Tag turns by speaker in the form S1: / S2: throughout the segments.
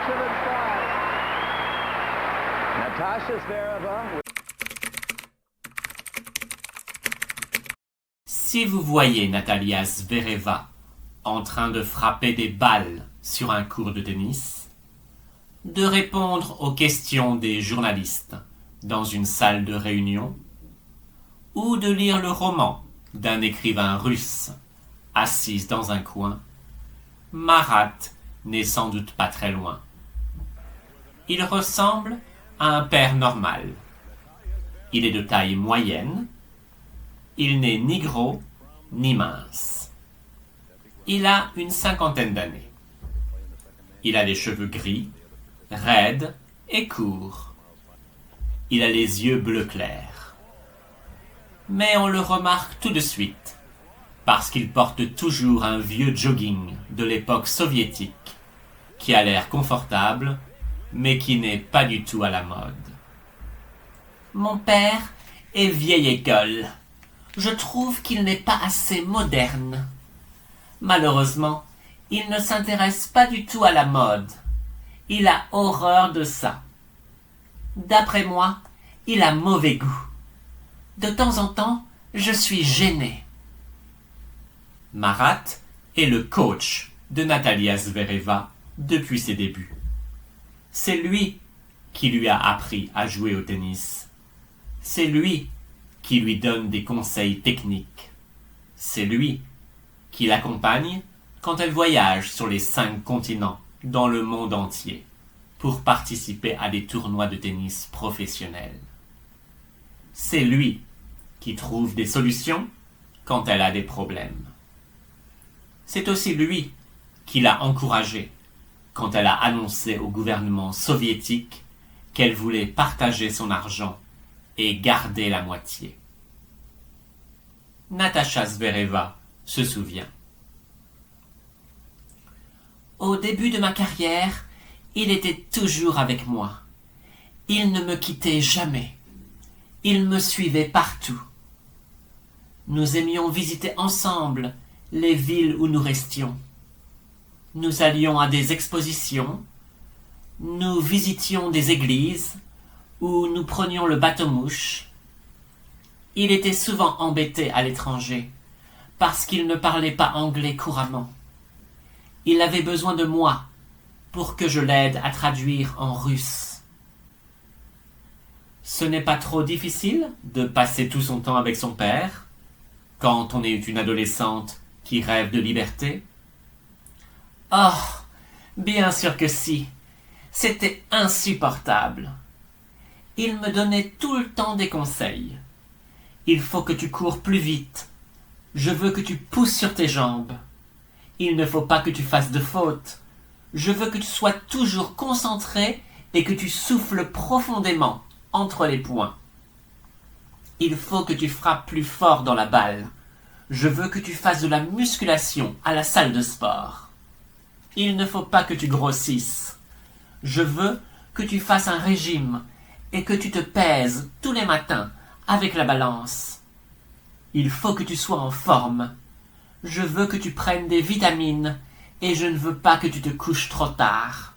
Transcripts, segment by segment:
S1: excellent start. Natasha Zvereva.
S2: Si vous voyez Natalia Zvereva en train de frapper des balles sur un court de tennis, de répondre aux questions des journalistes dans une salle de réunion, ou de lire le roman d'un écrivain russe assise dans un coin, Marat n'est sans doute pas très loin. Il ressemble à un père normal. Il est de taille moyenne. Il n'est ni gros ni mince. Il a une 50aine d'années. Il a les cheveux gris, raides et courts. Il a les yeux bleu clair. Mais on le remarque tout de suite, parce qu'il porte toujours un vieux jogging de l'époque soviétique, qui a l'air confortable, mais qui n'est pas du tout à la mode. Mon père est vieille école. Je trouve qu'il n'est pas assez moderne. Malheureusement, il ne s'intéresse pas du tout à la mode. Il a horreur de ça. D'après moi, il a mauvais goût. De temps en temps, je suis gêné. Marat est le coach de Natalia Zvereva depuis ses débuts. C'est lui qui lui a appris à jouer au tennis. C'est lui qui lui donne des conseils techniques. C'est lui qui l'accompagne quand elle voyage sur les 5 continents dans le monde entier pour participer à des tournois de tennis professionnels. C'est lui qui trouve des solutions quand elle a des problèmes. C'est aussi lui qui l'a encouragée quand elle a annoncé au gouvernement soviétique qu'elle voulait partager son argent et garder la moitié. Natasha Zvereva se souvient. Au début de ma carrière, il était toujours avec moi. Il ne me quittait jamais. Il me suivait partout. Nous aimions visiter ensemble les villes où nous restions. Nous allions à des expositions, nous visitions des églises, ou nous prenions le bateau-mouche. Il était souvent embêté à l'étranger, parce qu'il ne parlait pas anglais couramment. Il avait besoin de moi pour que je l'aide à traduire en russe. Ce n'est pas trop difficile de passer tout son temps avec son père, quand on est une adolescente qui rêve de liberté? Oh, bien sûr que si. C'était insupportable. Il me donnait tout le temps des conseils. Il faut que tu cours plus vite. Je veux que tu pousses sur tes jambes. Il ne faut pas que tu fasses de fautes. Je veux que tu sois toujours concentré et que tu souffles profondément entre les poings. Il faut que tu frappes plus fort dans la balle. Je veux que tu fasses de la musculation à la salle de sport. Il ne faut pas que tu grossisses. Je veux que tu fasses un régime et que tu te pèses tous les matins avec la balance. Il faut que tu sois en forme. Je veux que tu prennes des vitamines et je ne veux pas que tu te couches trop tard.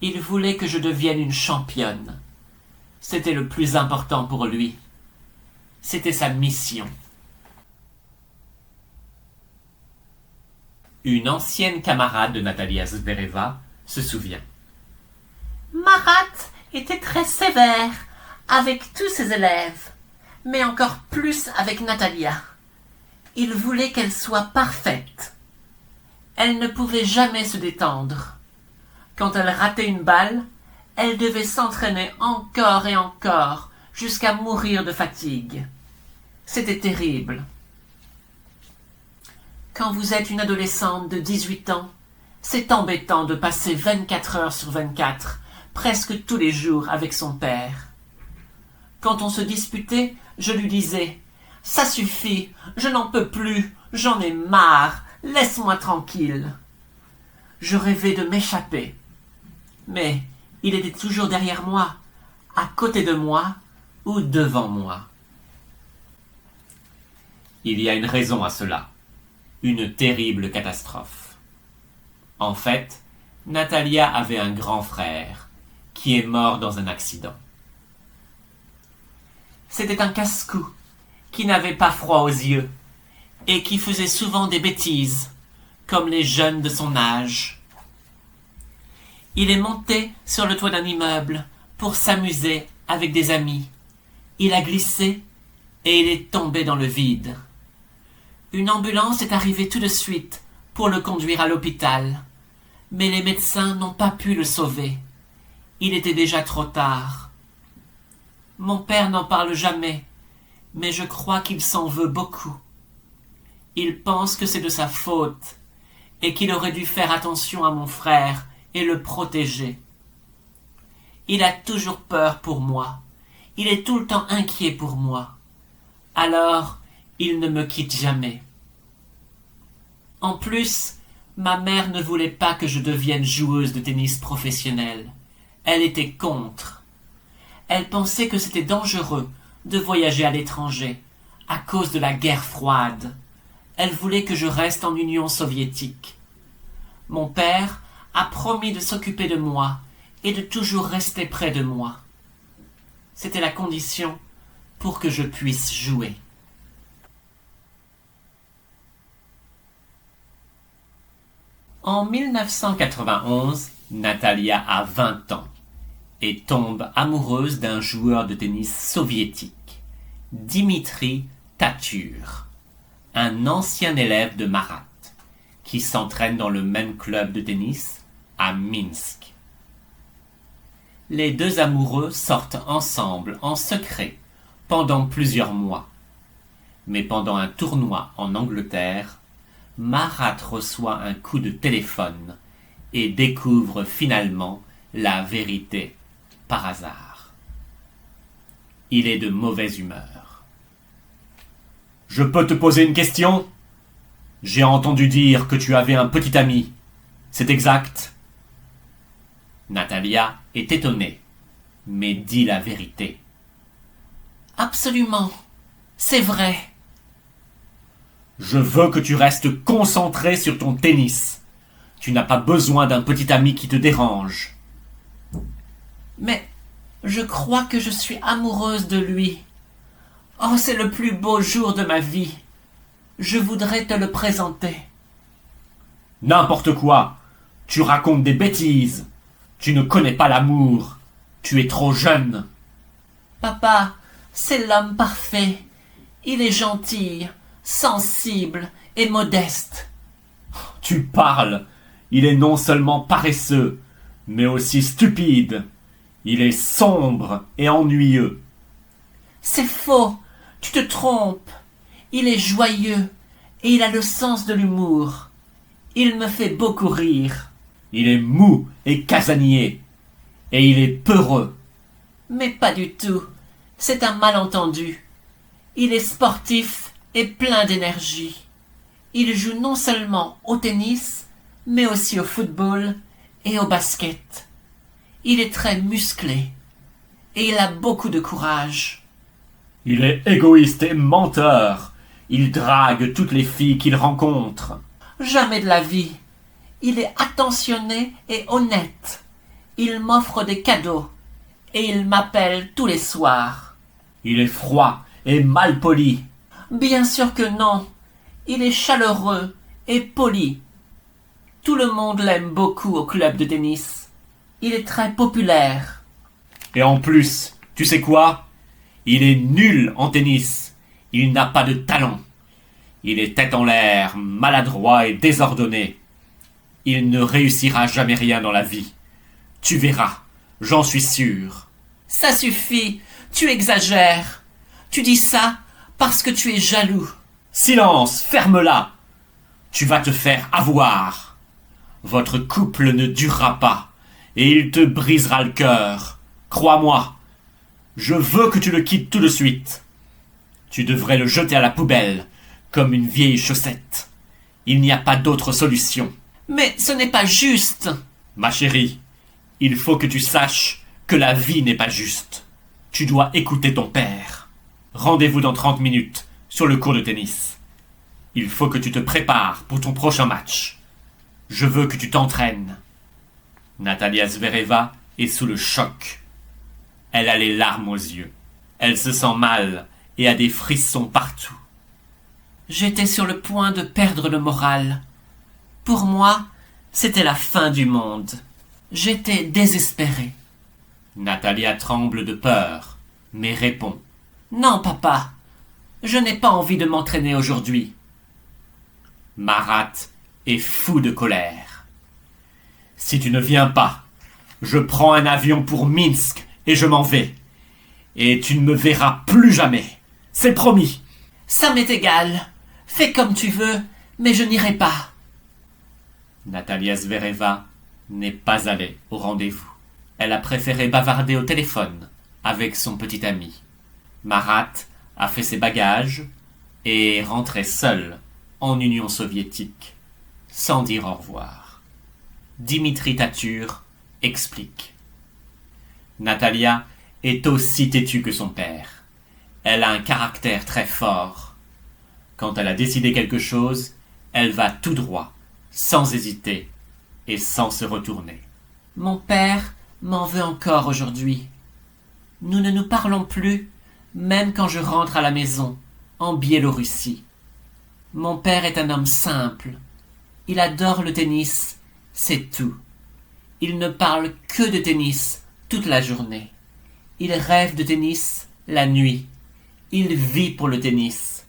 S2: Il voulait que je devienne une championne. C'était le plus important pour lui. C'était sa mission. Une ancienne camarade de Natalia Zvereva se souvient.
S3: Marat était très sévère avec tous ses élèves, mais encore plus avec Natalia. Il voulait qu'elle soit parfaite. Elle ne pouvait jamais se détendre. Quand elle ratait une balle, elle devait s'entraîner encore et encore jusqu'à mourir de fatigue. C'était terrible. Quand vous êtes une adolescente de 18 ans, c'est embêtant de passer 24 heures sur 24, presque tous les jours avec son père. Quand on se disputait, je lui disais « Ça suffit, je n'en peux plus, j'en ai marre, laisse-moi tranquille. » Je rêvais de m'échapper. Mais il était toujours derrière moi, à côté de moi ou devant moi.
S2: Il y a une raison à cela. Une terrible catastrophe. En fait, Natalia avait un grand frère qui est mort dans un accident.
S3: C'était un casse-cou qui n'avait pas froid aux yeux et qui faisait souvent des bêtises, comme les jeunes de son âge. Il est monté sur le toit d'un immeuble pour s'amuser avec des amis. Il a glissé et il est tombé dans le vide. Une ambulance est arrivée tout de suite pour le conduire à l'hôpital, mais les médecins n'ont pas pu le sauver. Il était déjà trop tard. Mon père n'en parle jamais, mais je crois qu'il s'en veut beaucoup. Il pense que c'est de sa faute et qu'il aurait dû faire attention à mon frère et le protéger. Il a toujours peur pour moi. Il est tout le temps inquiet pour moi. Alors, il ne me quitte jamais. En plus, ma mère ne voulait pas que je devienne joueuse de tennis professionnelle. Elle était contre. Elle pensait que c'était dangereux de voyager à l'étranger à cause de la guerre froide. Elle voulait que je reste en Union soviétique. Mon père a promis de s'occuper de moi et de toujours rester près de moi. C'était la condition pour que je puisse jouer. En 1991, Natalia a 20 ans et tombe amoureuse d'un joueur de tennis soviétique, Dimitri Tature, un ancien élève de Marat, qui s'entraîne dans le même club de tennis à Minsk. Les deux amoureux sortent ensemble en secret pendant plusieurs mois. Mais pendant un tournoi en Angleterre, Marat reçoit un coup de téléphone et découvre finalement la vérité par hasard. Il est de mauvaise humeur. « Je peux te poser une question ? J'ai entendu dire que tu avais un petit ami. C'est exact ?» Natalia est étonnée, mais dit la vérité. « Absolument, c'est vrai. » Je veux que tu restes concentré sur ton tennis. Tu n'as pas besoin d'un petit ami qui te dérange. Mais je crois que je suis amoureuse de lui. Oh, c'est le plus beau jour de ma vie. Je voudrais te le présenter. N'importe quoi. Tu racontes des bêtises. Tu ne connais pas l'amour. Tu es trop jeune. Papa, c'est l'homme parfait. Il est gentil, sensible et modeste. Tu parles. Il est non seulement paresseux, mais aussi stupide. Il est sombre et ennuyeux. C'est faux. Tu te trompes. Il est joyeux et il a le sens de l'humour. Il me fait beaucoup rire. Il est mou et casanier. Et il est peureux. Mais pas du tout. C'est un malentendu. Il est sportif et plein d'énergie. Il joue non seulement au tennis, mais aussi au football et au basket. Il est très musclé et il a beaucoup de courage. Il est égoïste et menteur. Il drague toutes les filles qu'il rencontre. Jamais de la vie. Il est attentionné et honnête. Il m'offre des cadeaux et il m'appelle tous les soirs. Il est froid et malpoli. Bien sûr que non. Il est chaleureux et poli. Tout le monde l'aime beaucoup au club de tennis. Il est très populaire. Et en plus, tu sais quoi ? Il est nul en tennis. Il n'a pas de talent. Il est tête en l'air, maladroit et désordonné. Il ne réussira jamais rien dans la vie. Tu verras, j'en suis sûr. Ça suffit, tu exagères. Tu dis ça parce que tu es jaloux. Silence, ferme-la. Tu vas te faire avoir. Votre couple ne durera pas et il te brisera le cœur. Crois-moi. Je veux que tu le quittes tout de suite. Tu devrais le jeter à la poubelle, comme une vieille chaussette. Il n'y a pas d'autre solution. Mais ce n'est pas juste. Ma chérie, il faut que tu saches que la vie n'est pas juste. Tu dois écouter ton père. Rendez-vous dans 30 minutes, sur le court de tennis. Il faut que tu te prépares pour ton prochain match. Je veux que tu t'entraînes.
S2: Natalia Zvereva est sous le choc. Elle a les larmes aux yeux. Elle se sent mal et a des frissons partout.
S3: J'étais sur le point de perdre le moral. Pour moi, c'était la fin du monde. J'étais désespérée.
S2: Natalia tremble de peur, mais répond.
S3: Non, papa, je n'ai pas envie de m'entraîner aujourd'hui.
S2: Marat est fou de colère. Si tu ne viens pas, je prends un avion pour Minsk et je m'en vais. Et tu ne me verras plus jamais. C'est promis.
S3: Ça m'est égal. Fais comme tu veux, mais je n'irai pas.
S2: Natalia Zvereva n'est pas allée au rendez-vous. Elle a préféré bavarder au téléphone avec son petit ami. Marat a fait ses bagages et est rentré seul en Union soviétique, sans dire au revoir. Dimitri Tatur explique. Natalia est aussi têtue que son père. Elle a un caractère très fort. Quand elle a décidé quelque chose, elle va tout droit, sans hésiter et sans se retourner.
S3: Mon père m'en veut encore aujourd'hui. Nous ne nous parlons plus, même quand je rentre à la maison, en Biélorussie. Mon père est un homme simple. Il adore le tennis, c'est tout. Il ne parle que de tennis toute la journée. Il rêve de tennis la nuit. Il vit pour le tennis.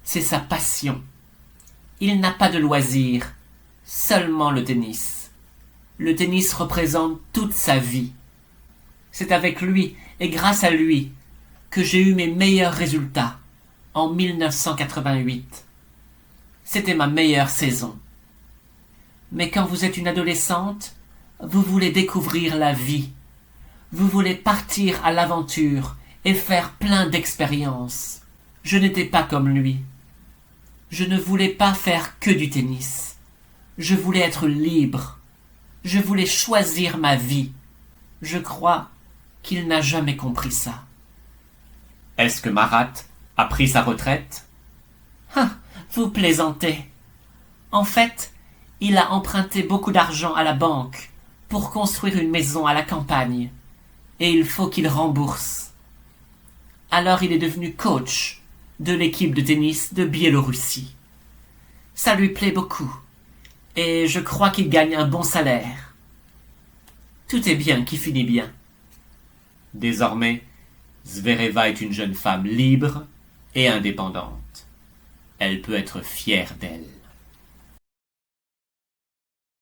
S3: C'est sa passion. Il n'a pas de loisirs, seulement le tennis. Le tennis représente toute sa vie. C'est avec lui et grâce à lui que j'ai eu mes meilleurs résultats en 1988. C'était ma meilleure saison. Mais quand vous êtes une adolescente, vous voulez découvrir la vie. Vous voulez partir à l'aventure et faire plein d'expériences. Je n'étais pas comme lui. Je ne voulais pas faire que du tennis. Je voulais être libre. Je voulais choisir ma vie. Je crois qu'il n'a jamais compris ça.
S2: Est-ce que Marat a pris sa retraite?
S3: Ah, vous plaisantez. En fait, il a emprunté beaucoup d'argent à la banque pour construire une maison à la campagne. Et il faut qu'il rembourse. Alors il est devenu coach de l'équipe de tennis de Biélorussie. Ça lui plaît beaucoup. Et je crois qu'il gagne un bon salaire. Tout est bien qui finit bien.
S2: Désormais, Zvereva est une jeune femme libre et indépendante. Elle peut être fière d'elle.